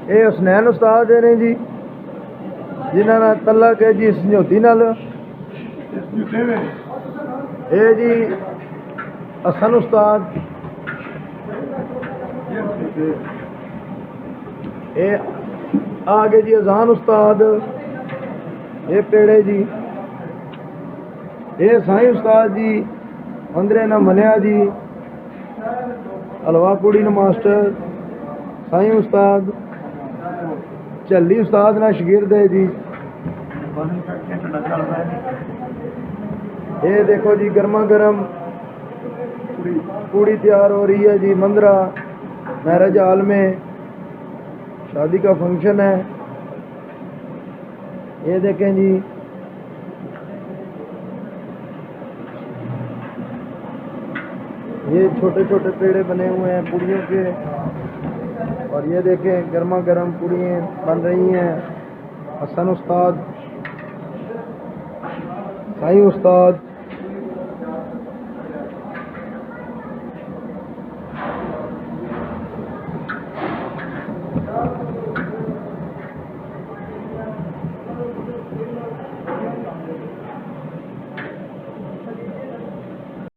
ये हुसनैन उस्ताद ने जी जिन्होंने तलक है जी समझौती नाल। ये जी हसन उस्ताद, ये आगे जी अजान उस्ताद, ये पेड़े जी, ये साईं उस्ताद जी अंदरे ना मनिया जी, हलवा कुड़ी न मास्टर साईं उस्ताद, झल्ली उस्ताद ना शगिर्द है जी। ये देखो जी गर्मा गर्म पूड़ी तैयार हो रही है जी। मंदरा मैरिज हॉल में शादी का फंक्शन है। ये देखें जी, ये छोटे छोटे पेड़े बने हुए हैं पूड़ियों के, और ये देखें गर्मा गर्म पूड़ियाँ बन रही हैं। हसन उस्ताद, साईं उस्ताद,